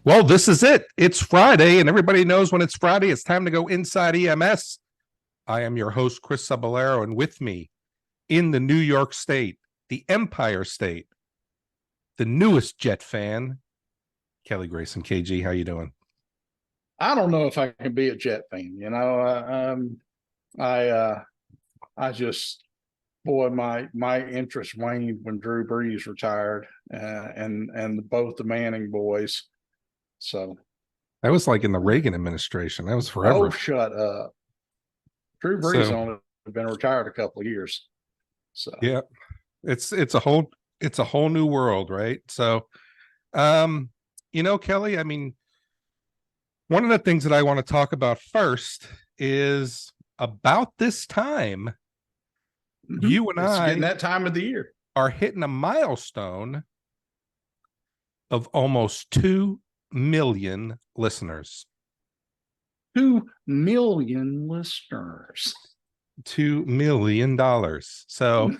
Well, this is it. It's Friday, and everybody knows when it's Friday, it's time to go inside EMS. I am your host, Chris Cebollero, and with me in the New York State, the Empire State, the newest Jet fan, Kelly Grayson. KG, how you doing? I don't know if I can be a Jet fan. I just boy, my interest waned when Drew Brees retired, and both the Manning boys. So, That was like in the Reagan administration. That was oh, forever. shut up. Drew Brees So only been retired a couple of years. So, yeah, it's a whole new world, right? So, um, Kelly, I mean, one of the things that I want to talk about first is about this time, you and it's getting I that time of the year. are hitting a milestone of almost 2 million listeners. 2 million listeners. $2 million. So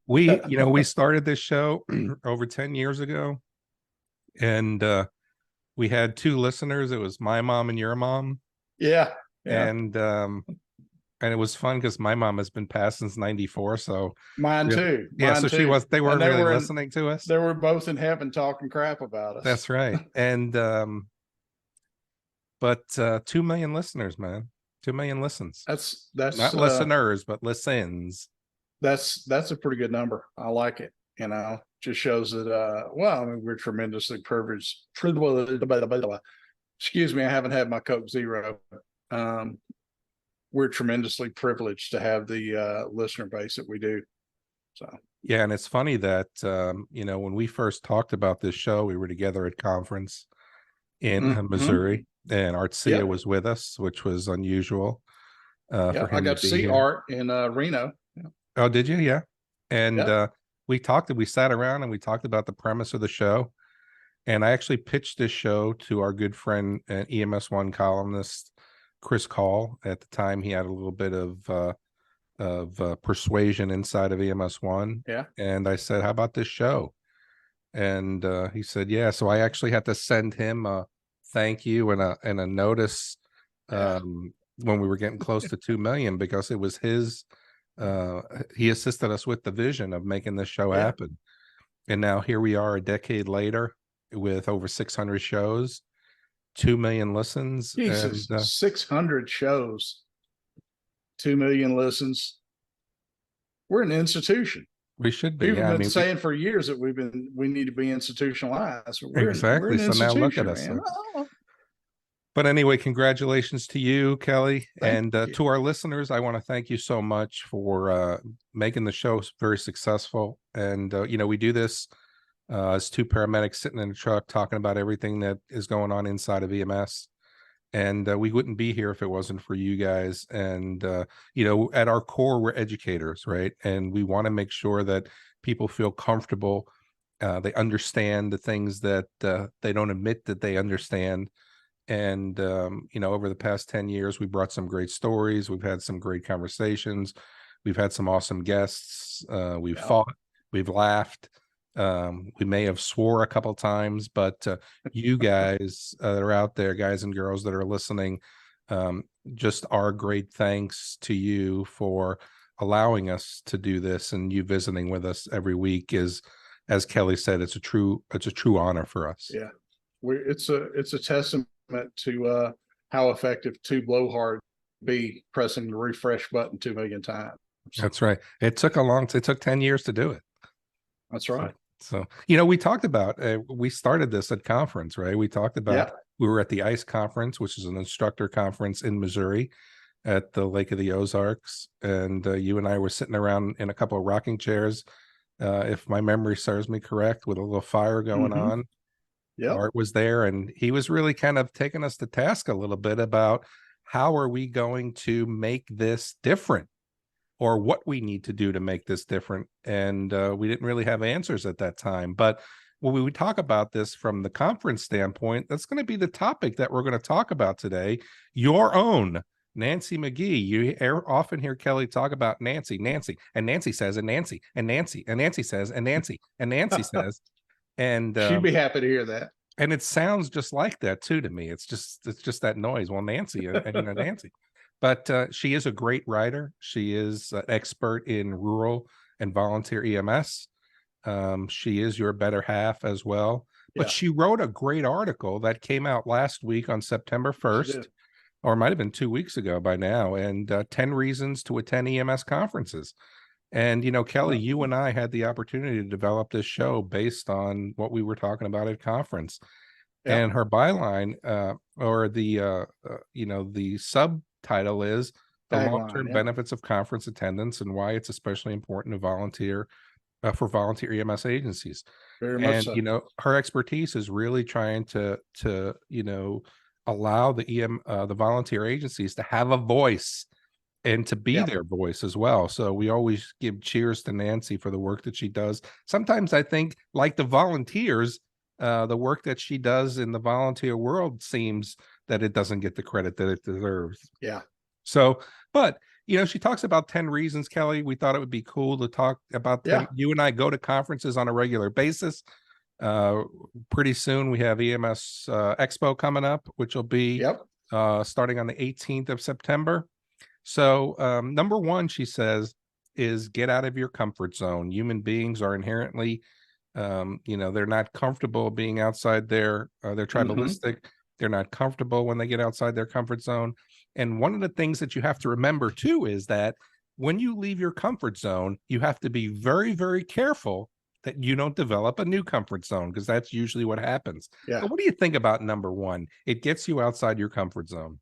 we started this show over 10 years ago, and we had two listeners. It was my mom and your mom. Yeah. And it was fun because my mom has been passed since 94. So Mine too. Yeah, Mine so too. they weren't they really were listening to us. They were both in heaven talking crap about us. That's right. And but 2 million listeners, man. 2 million listens. That's not listeners, but listens. That's a pretty good number. I like it. Just shows that we're tremendously privileged. Excuse me, I haven't had my Coke Zero. We're tremendously privileged to have the listener base that we do. So yeah, and it's funny that when we first talked about this show, we were together at conference in Missouri, and Art Cia was with us, which was unusual. For him I got to see here. Art in Reno. Yeah. Oh, did you? Yeah. And we sat around and we talked about the premise of the show. And I actually pitched this show to our good friend and EMS1 columnist, Chris Call. At the time, he had a little bit of persuasion inside of EMS1. Yeah. And I said, how about this show? And he said, yeah. So I actually had to send him a thank you and a notice when we were getting close to 2 million, because it was his he assisted us with the vision of making this show happen. And now here we are a decade later with over 600 shows, 2 million listens. Jesus, and 600 shows, 2 million listens. We're an institution. We should be. We've been saying for years that we need to be institutionalized. Exactly. So now look at us. But anyway, congratulations to you, Kelly. And to our listeners, I want to thank you so much for making the show very successful. And, we do this as two paramedics sitting in a truck talking about everything that is going on inside of EMS. And we wouldn't be here if it wasn't for you guys. And, at our core, we're educators, right? And we want to make sure that people feel comfortable. They understand the things that they don't admit that they understand. And, over the past 10 years, we brought some great stories. We've had some great conversations. We've had some awesome guests. We've fought, we've laughed. We may have swore a couple times, but you guys that are out there, guys and girls that are listening, just our great thanks to you for allowing us to do this, and you visiting with us every week is, as Kelly said, it's a true honor for us. Yeah, it's a testament to how effective two blowhard be pressing the refresh button 2 million times. That's right. It took 10 years to do it. That's right. So we talked about we started this at conference, right? We talked about we were at the ICE conference, which is an instructor conference in Missouri at the Lake of the Ozarks, and you and I were sitting around in a couple of rocking chairs, if my memory serves me correct, with a little fire going on. Yeah, Art was there, and he was really kind of taking us to task a little bit about how are we going to make this different, or what we need to do to make this different. And we didn't really have answers at that time. But when we talk about this from the conference standpoint, that's going to be the topic that we're going to talk about today. Your own Nancy Magee. You often hear Kelly talk about Nancy, and Nancy says, and Nancy, and Nancy, and Nancy says, and Nancy, and Nancy says. And she'd be happy to hear that. And it sounds just like that too to me. It's just that noise. Well, Nancy, Nancy, but she is a great writer. She is an expert in rural and volunteer EMS. She is your better half as well. But Yeah, she wrote a great article that came out last week on September she 1st, did. or it might have been 2 weeks ago by now, and 10 reasons to attend EMS conferences. And, Kelly, Yeah, you and I had the opportunity to develop this show based on what we were talking about at conference. yeah, And her byline, or the subtitle is the tagline. long-term Yeah, benefits of conference attendance and why it's especially important to volunteer for volunteer EMS agencies. very much And, so. her expertise is really trying to allow the volunteer agencies to have a voice and to be Yeah, their voice as well. So we always give cheers to Nancy for the work that she does. Sometimes I think, like the volunteers, the work that she does in the volunteer world seems that it doesn't get the credit that it deserves. yeah, So, but she talks about 10 reasons, Kelly. We thought it would be cool to talk about 10. yeah. You and I go to conferences on a regular basis. Uh, Pretty soon we have EMS Expo coming up, which will be Yep. starting on the 18th of September. So, number one, she says, is get out of your comfort zone. Human beings are inherently, they're not comfortable being outside they're Hmm. tribalistic. They're not comfortable when they get outside their comfort zone. And one of the things that you have to remember too is that when you leave your comfort zone, you have to be very, very careful that you don't develop a new comfort zone, because that's usually what happens. Yeah. So, what do you think about number one? It gets you outside your comfort zone.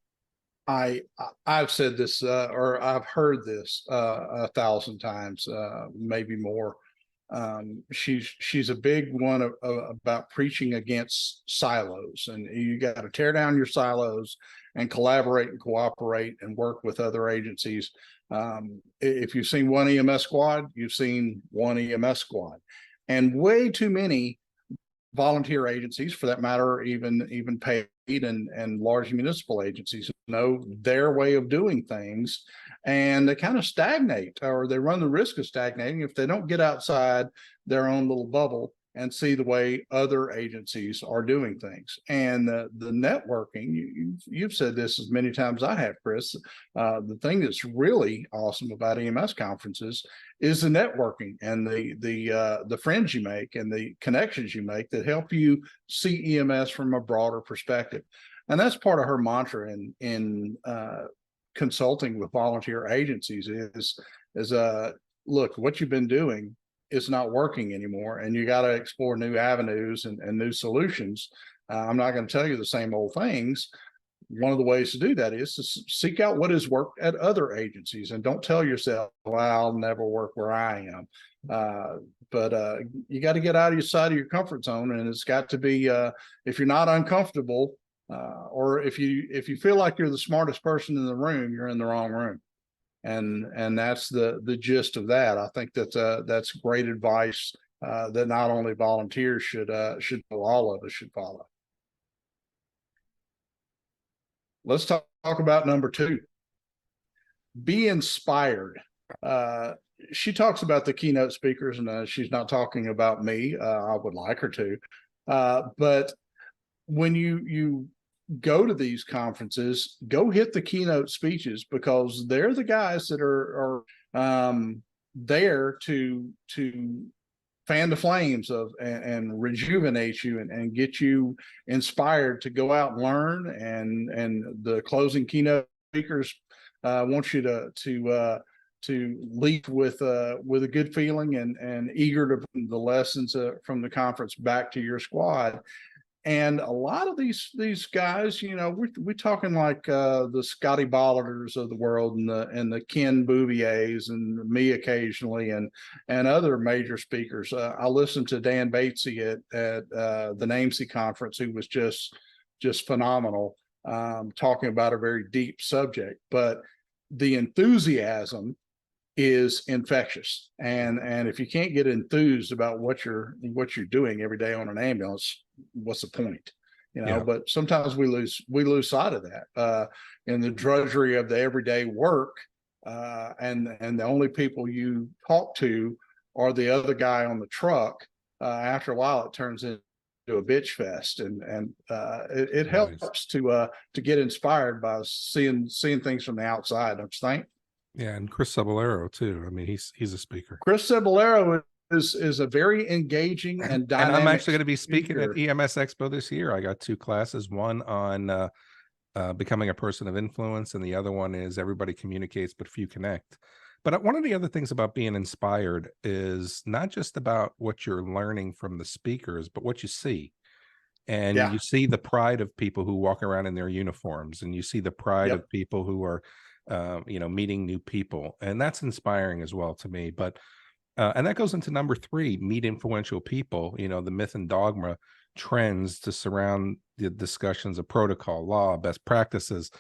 I've said this, or I've heard this 1,000 times, maybe more. She's a big one about preaching against silos, and you got to tear down your silos and collaborate and cooperate and work with other agencies. If you've seen one EMS squad, you've seen one EMS squad, and way too many volunteer agencies, for that matter, even paid and large municipal agencies, know their way of doing things, and they kind of stagnate, or they run the risk of stagnating if they don't get outside their own little bubble and see the way other agencies are doing things. And the networking, you've said this as many times I have, Chris. The thing that's really awesome about EMS conferences is the networking and the friends you make and the connections you make that help you see EMS from a broader perspective. And that's part of her mantra in consulting with volunteer agencies is look, what you've been doing is not working anymore, and you got to explore new avenues and new solutions. I'm not going to tell you the same old things. One of the ways to do that is to seek out what has worked at other agencies, and don't tell yourself, well, I'll never work where I am. But you got to get out of your side of your comfort zone, and it's got to be, if you're not uncomfortable, or if you feel like you're the smartest person in the room, you're in the wrong room. And that's the gist of that. I think that's great advice that not only volunteers should all of us should follow. Let's talk about number two. Be inspired. She talks about the keynote speakers, and she's not talking about me. I would like her to, but when you go to these conferences, go hit the keynote speeches, because they're the guys that are there to fan the flames of and rejuvenate you and get you inspired to go out and learn. And the closing keynote speakers want you to leave with a good feeling and eager to bring the lessons from the conference back to your squad. And a lot of these guys, we're talking like the Scotty Bollaters of the world, and the Ken Bouviers, and me occasionally, and other major speakers. I listened to Dan Batesy at the NAMC conference, who was just phenomenal, talking about a very deep subject. But the enthusiasm is infectious, and if you can't get enthused about what you're doing every day on an ambulance, what's the point? Yeah. But sometimes we lose sight of that in the drudgery of the everyday work, and the only people you talk to are the other guy on the truck. After a while, it turns into a bitch fest, and it helps to get inspired by seeing things from the outside, don't you think? Yeah, and Chris Cebollero too. I mean, he's a speaker. Chris Cebollero is a very engaging and dynamic. And I'm actually going to be speaking at EMS Expo this year. I got 2 classes, one on becoming a person of influence, and the other one is everybody communicates but few connect. But one of the other things about being inspired is not just about what you're learning from the speakers, but what you see. And you see the pride of people who walk around in their uniforms, and you see the pride of people who are meeting new people, and that's inspiring as well to me. But and that goes into number 3, meet influential people, the myth and dogma trends to surround the discussions of protocol, law, best practices.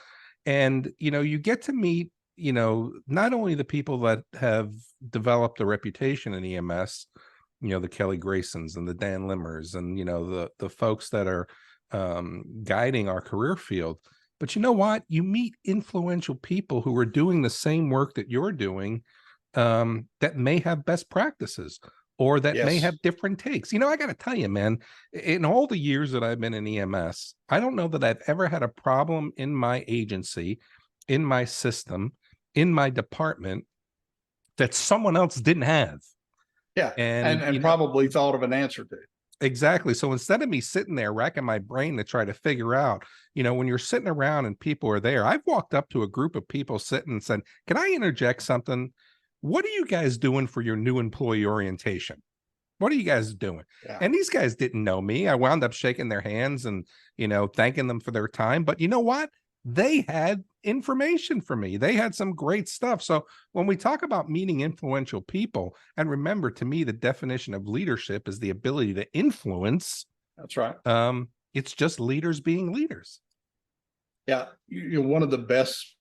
And you get to meet not only the people that have developed a reputation in EMS, the Kelly Graysons and the Dan Limmers, and the folks that are guiding our career field. But you know what? You meet influential people who are doing the same work that you're doing, that may have best practices, or that may have different takes. I got to tell you, man, in all the years that I've been in EMS, I don't know that I've ever had a problem in my agency, in my system, in my department that someone else didn't have. Yeah, and probably thought of an answer to. Exactly. So instead of me sitting there racking my brain to try to figure out, when you're sitting around and people are there, I've walked up to a group of people sitting and said, "Can I interject something? What are you guys doing for your new employee orientation? What are you guys doing?" Yeah. And these guys didn't know me. I wound up shaking their hands and, thanking them for their time. But you know what? They had information for me. They had some great stuff. So when we talk about meeting influential people, and remember, to me, the definition of leadership is the ability to influence. That's right. It's just leaders being leaders. Yeah. You're one of the best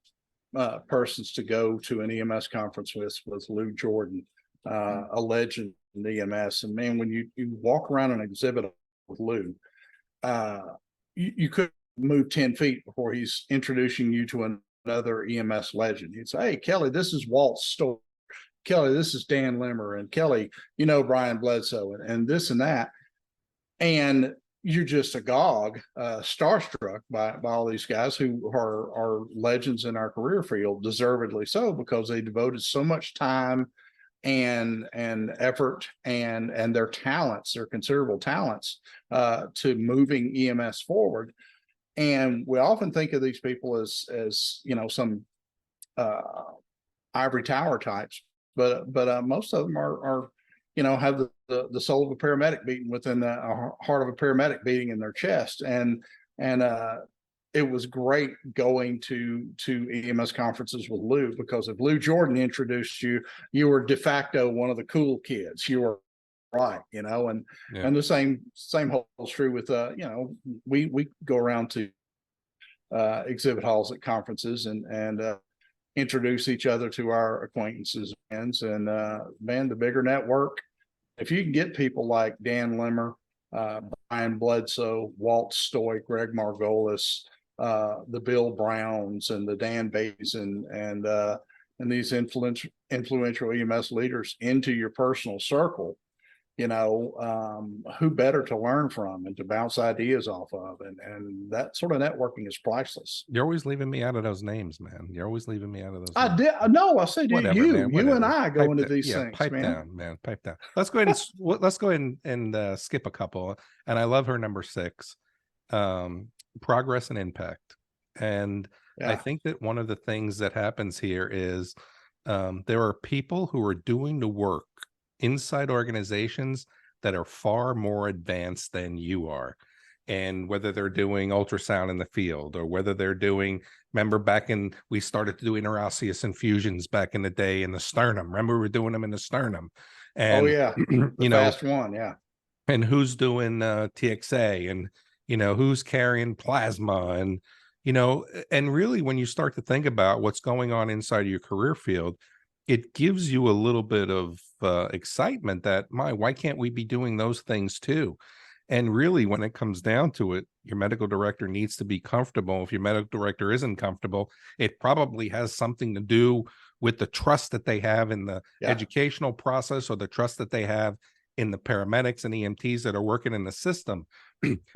persons to go to an EMS conference with was Lou Jordan, a legend in EMS. And man, when you walk around an exhibit with Lou, you could move 10 feet before he's introducing you to another EMS legend. He'd say, "Hey, Kelly, this is Walt Story. Kelly, this is Dan Limmer, and Kelly, Brian Bledsoe, and this and that." And you're just agog, starstruck by all these guys who are legends in our career field, deservedly so, because they devoted so much time and effort and their talents, their considerable talents, to moving EMS forward. And we often think of these people as some ivory tower types, but most of them are have the soul of a paramedic beating within the heart of a paramedic beating in their chest. And it was great going to EMS conferences with Lou, because if Lou Jordan introduced you, you were de facto one of the cool kids. You were right, and the same holds true with we go around to exhibit halls at conferences and introduce each other to our acquaintances and man, the bigger network, if you can get people like Dan Limmer, Brian Bledsoe, Walt Stoy, Greg Margolis, the Bill Browns and the Dan Bays and these influential EMS leaders into your personal circle, who better to learn from and to bounce ideas off of, and that sort of networking is priceless. You're always leaving me out of those names, man. You're always leaving me out of those names. I said whatever, you and I go into these things, pipe down, man, pipe down. Let's go ahead and skip a couple. And I love her number 6, progress and impact. And I think that one of the things that happens here is there are people who are doing the work inside organizations that are far more advanced than you are. And whether they're doing ultrasound in the field, or whether they're doing, remember we started to do interosseous infusions back in the day in the sternum. Remember, we were doing them in the sternum. And, the fast one. Yeah. And who's doing TXA, and, who's carrying plasma, and, and really when you start to think about what's going on inside of your career field, it gives you a little bit of excitement that, why can't we be doing those things too? And really, when it comes down to it, your medical director needs to be comfortable. If your medical director isn't comfortable, it probably has something to do with the trust that they have in the educational process, or the trust that they have in the paramedics and EMTs that are working in the system.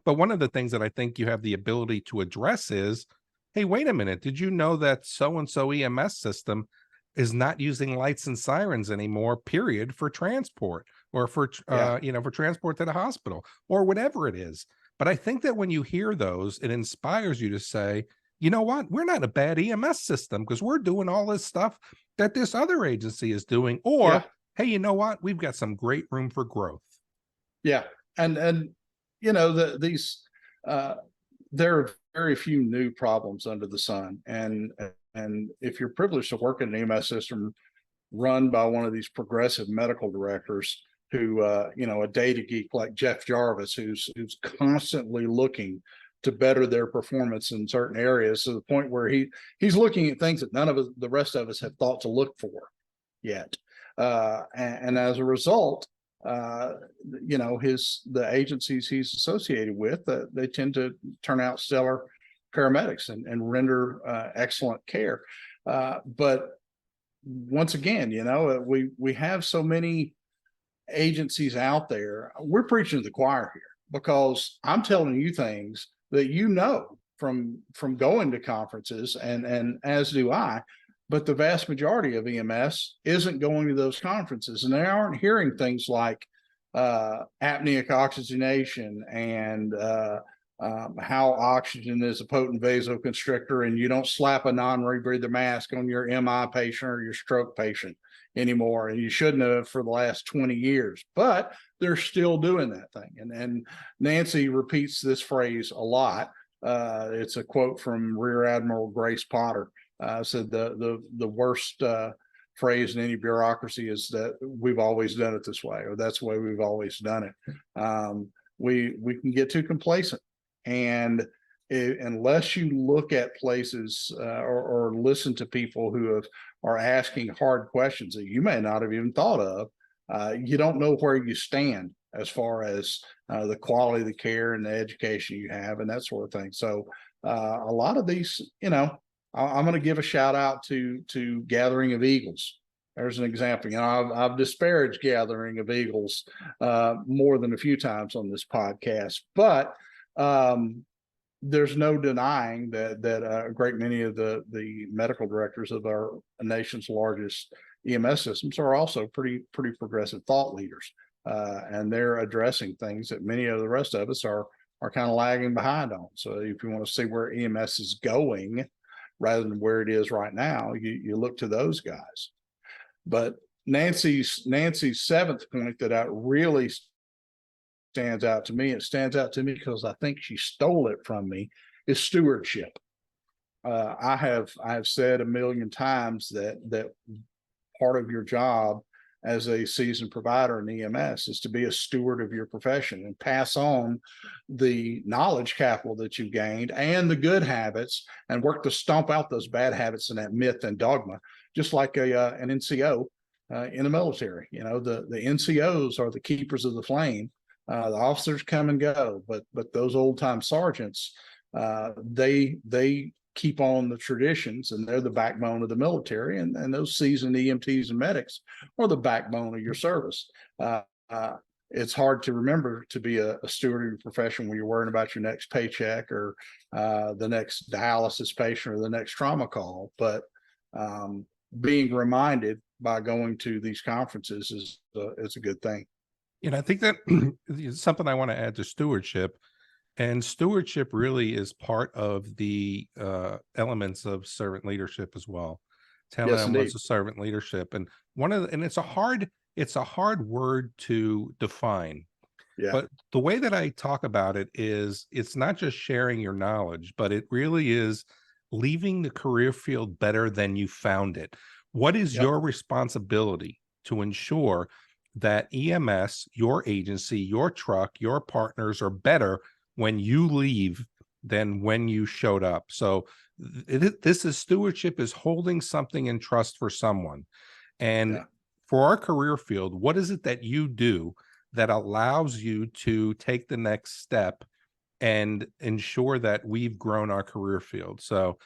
But one of the things that I think you have the ability to address is, hey, wait a minute, did you know that so-and-so EMS system is not using lights and sirens anymore, period, for transport, or for Yeah. for transport to the hospital, or whatever it is. But I think that when you hear those, it inspires you to say, you know what, we're not a bad EMS system because we're doing all this stuff that this other agency is doing. Yeah. Or, hey, you know what, we've got some great room for growth. Yeah. And these there are very few new problems under the sun. And if you're privileged to work in an EMS system run by one of these progressive medical directors who, a data geek like Jeff Jarvis, who's constantly looking to better their performance in certain areas, to the point where he's looking at things that none of the rest of us have thought to look for yet. And as a result, the agencies he's associated with, they tend to turn out stellar paramedics and render excellent care. But once again, we have so many agencies out there. We're preaching to the choir here, because I'm telling you things that from going to conferences, and as do I. But the vast majority of EMS isn't going to those conferences, and they aren't hearing things like apneic oxygenation and how oxygen is a potent vasoconstrictor, and you don't slap a non-rebreather mask on your MI patient or your stroke patient anymore, and you shouldn't have for the last 20 years. But they're still doing that thing, and Nancy repeats this phrase a lot. It's a quote from Rear Admiral Grace Potter. Said the worst phrase in any bureaucracy is that we've always done it this way, or that's the way we've always done it. We can get too complacent, and unless you look at places or listen to people who are asking hard questions that you may not have even thought of, you don't know where you stand as far as the quality of the care and the education you have and that sort of thing. So a lot of these, I'm going to give a shout out to Gathering of Eagles. There's an example. I've disparaged Gathering of Eagles more than a few times on this podcast, but there's no denying that a great many of the medical directors of our nation's largest EMS systems are also pretty progressive thought leaders, and they're addressing things that many of the rest of us are kind of lagging behind on. So if you want to see where EMS is going, rather than where it is right now, you look to those guys. But Nancy's seventh point that really stands out to me, it stands out to me because I think she stole it from me, is stewardship. I have said a million times that part of your job as a seasoned provider in EMS is to be a steward of your profession and pass on the knowledge capital that you've gained and the good habits, and work to stomp out those bad habits and that myth and dogma, just like an NCO in the military. The NCOs are the keepers of the flame. The officers come and go, but those old time sergeants, they keep on the traditions, and they're the backbone of the military, and those seasoned EMTs and medics are the backbone of your service. It's hard to remember to be a steward of your profession when you're worrying about your next paycheck or the next dialysis patient or the next trauma call. But being reminded by going to these conferences is a good thing. I think that is something I want to add to stewardship. And stewardship really is part of the elements of servant leadership as well. Telling them what's a servant leadership, and it's a hard word to define. Yeah. But the way that I talk about it is, it's not just sharing your knowledge, but it really is leaving the career field better than you found it. What is your responsibility to ensure that EMS, your agency, your truck, your partners are better when you leave than when you showed up? So this is stewardship, is holding something in trust for someone. And for our career field, what is it that you do that allows you to take the next step and ensure that we've grown our career field? So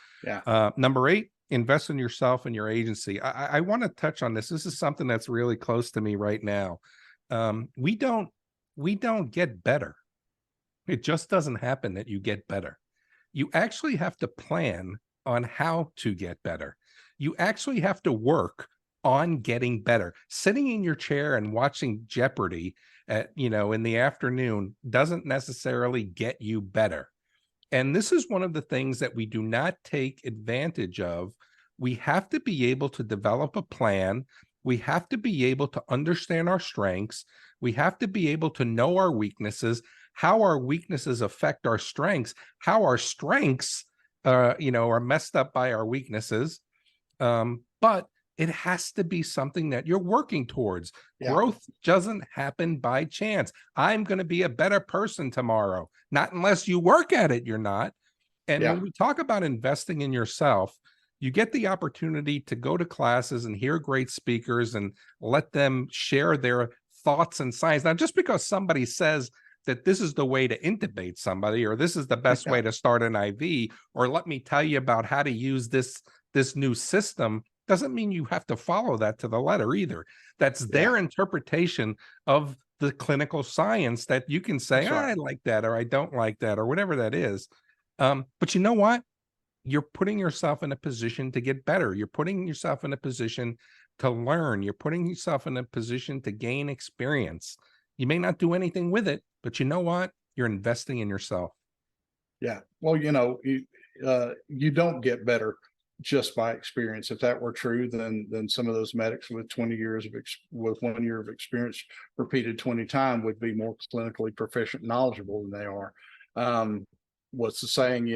number 8, invest in yourself and your agency. I want to touch on this. This is something that's really close to me right now. We don't get better. It just doesn't happen that you get better. You actually have to plan on how to get better. You actually have to work on getting better. Sitting in your chair and watching Jeopardy at, in the afternoon doesn't necessarily get you better. And this is one of the things that we do not take advantage of. We have to be able to develop a plan. We have to be able to understand our strengths. We have to be able to know our weaknesses, how our weaknesses affect our strengths, how our strengths, are messed up by our weaknesses. But it has to be something that you're working towards. Yeah. Growth doesn't happen by chance. I'm going to be a better person tomorrow. Not unless you work at it, you're not. And when we talk about investing in yourself, you get the opportunity to go to classes and hear great speakers and let them share their thoughts and science. Now, just because somebody says that this is the way to intubate somebody, or this is the best way to start an IV, or let me tell you about how to use this new system, doesn't mean you have to follow that to the letter either. That's their interpretation of the clinical science that you can say, I like that, or I don't like that, or whatever that is. But you know what? You're putting yourself in a position to get better. You're putting yourself in a position to learn. You're putting yourself in a position to gain experience. You may not do anything with it, but you know what? You're investing in yourself. Yeah. Well, you don't get better just by experience. If that were true, then some of those medics with 20 years with 1 year of experience repeated 20 times would be more clinically proficient, knowledgeable than they are. What's the saying?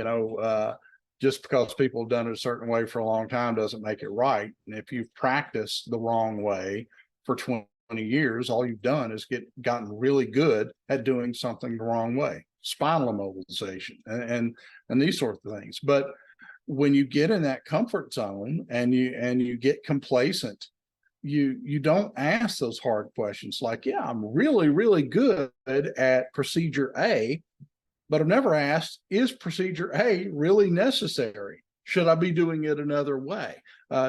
Just because people have done it a certain way for a long time doesn't make it right. And if you've practiced the wrong way for 20 years, all you've done is gotten really good at doing something the wrong way. Spinal immobilization and these sorts of things. But when you get in that comfort zone and you get complacent, you don't ask those hard questions like, I'm really, really good at procedure A, but I've never asked, is procedure A really necessary? Should I be doing it another way?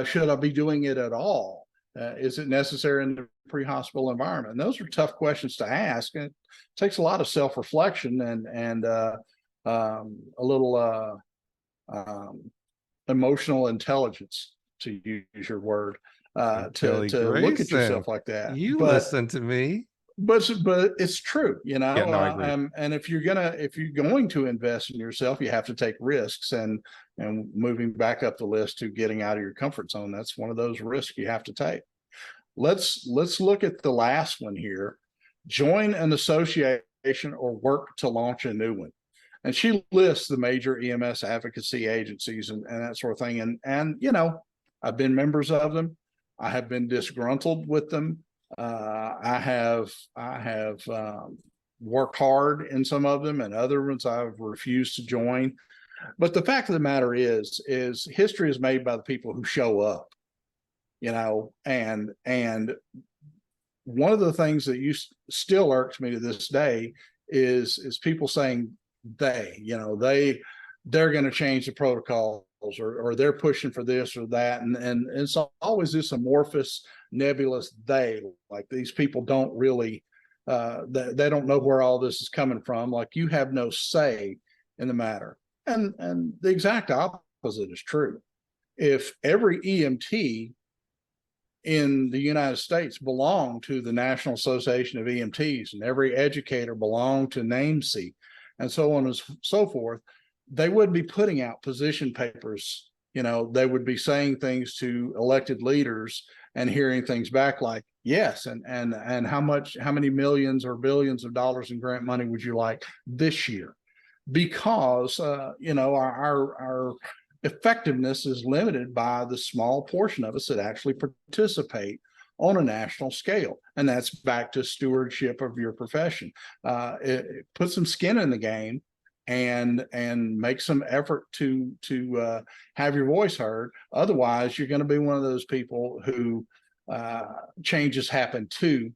Should I be doing it at all? Is it necessary in the pre-hospital environment? And those are tough questions to ask. And it takes a lot of self-reflection and a little emotional intelligence, to use your word, to look at yourself like that. Listen to me. But it's true, I agree. And if you're going to invest in yourself, you have to take risks, and moving back up the list to getting out of your comfort zone, that's one of those risks you have to take. Let's look at the last one here. Join an association or work to launch a new one. And she lists the major EMS advocacy agencies and that sort of thing. And I've been members of them. I have been disgruntled with them. I have worked hard in some of them, and other ones I've refused to join. But the fact of the matter is history is made by the people who show up, and one of the things that still irks me to this day is people saying they're going to change the protocols, or they're pushing for this or that. And it's always this amorphous, nebulous they, like these people don't really, they don't know where all this is coming from. Like, you have no say in the matter. And the exact opposite is true. If every EMT in the United States belonged to the National Association of EMTs, and every educator belonged to NAMC, and so on and so forth, they wouldn't be putting out position papers. They would be saying things to elected leaders and hearing things back like, yes, and how many millions or billions of dollars in grant money would you like this year? Because our effectiveness is limited by the small portion of us that actually participate on a national scale. And that's back to stewardship of your profession. Put some skin in the game and make some effort to have your voice heard. Otherwise, you're going to be one of those people who changes happen to,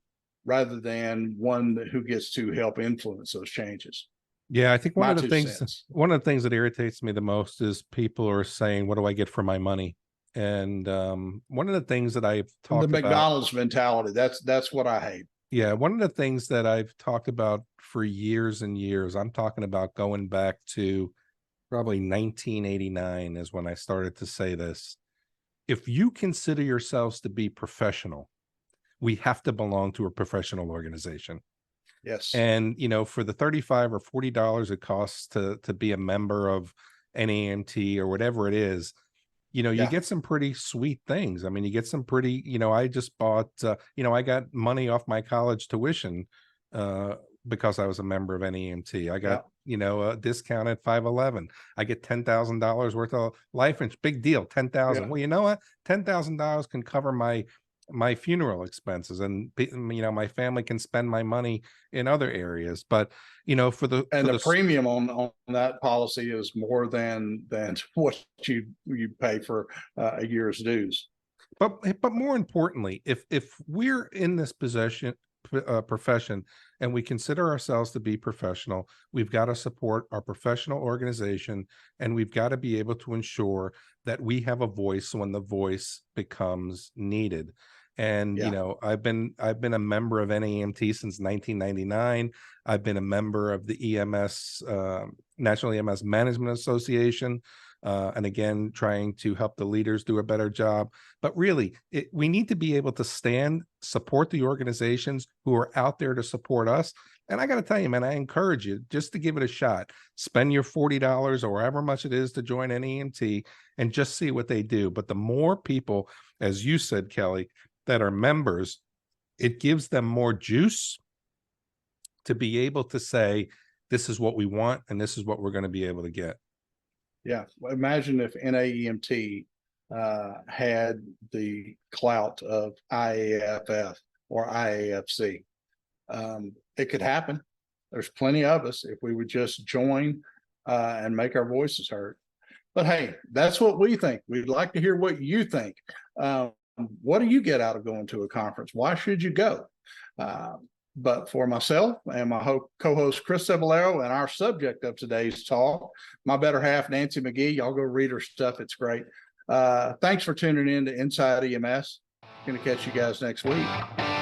rather than one who gets to help influence those changes. Yeah, I think one of the things that irritates me the most is people are saying, what do I get for my money? And one of the things that I've talked about, the McDonald's mentality, that's what I hate. Yeah, one of the things that I've talked about for years and years, I'm talking about going back to probably 1989 is when I started to say this. If you consider yourselves to be professional, we have to belong to a professional organization. Yes. And, for the 35 or $40 it costs to be a member of NAMT or whatever it is, you Yeah. get some pretty sweet things. I mean, you get some pretty, I just bought, I got money off my college tuition uh, because I was a member of NEMT. I Yeah. got, a discount at 511. I get $10,000 worth of life insurance. Big deal, 10,000. Yeah. Well, you know what? $10,000 can cover my funeral expenses, and my family can spend my money in other areas. But for the And the premium on that policy is more than what you pay for a year's dues. But more importantly, if we're in this profession and we consider ourselves to be professional, we've got to support our professional organization, and we've got to be able to ensure that we have a voice when the voice becomes needed. And Yeah. I've been a member of NAMT since 1999. I've been a member of the EMS National EMS Management Association, and again, trying to help the leaders do a better job. But really, we need to be able to support the organizations who are out there to support us. And I got to tell you, man, I encourage you just to give it a shot. Spend your $40 or however much it is to join NEMT and just see what they do. But the more people, as you said, Kelly, that are members, it gives them more juice to be able to say, this is what we want and this is what we're going to be able to get. Yeah. Imagine if NAEMT had the clout of IAFF or IAFC. It could happen. There's plenty of us if we would just join and make our voices heard. But hey, that's what we think. We'd like to hear what you think. What do you get out of going to a conference? Why should you go? But for myself and my co-host Chris Cebollero and our subject of today's talk, my better half, Nancy Magee, y'all go read her stuff. It's great. Thanks for tuning in to Inside EMS. Going to catch you guys next week.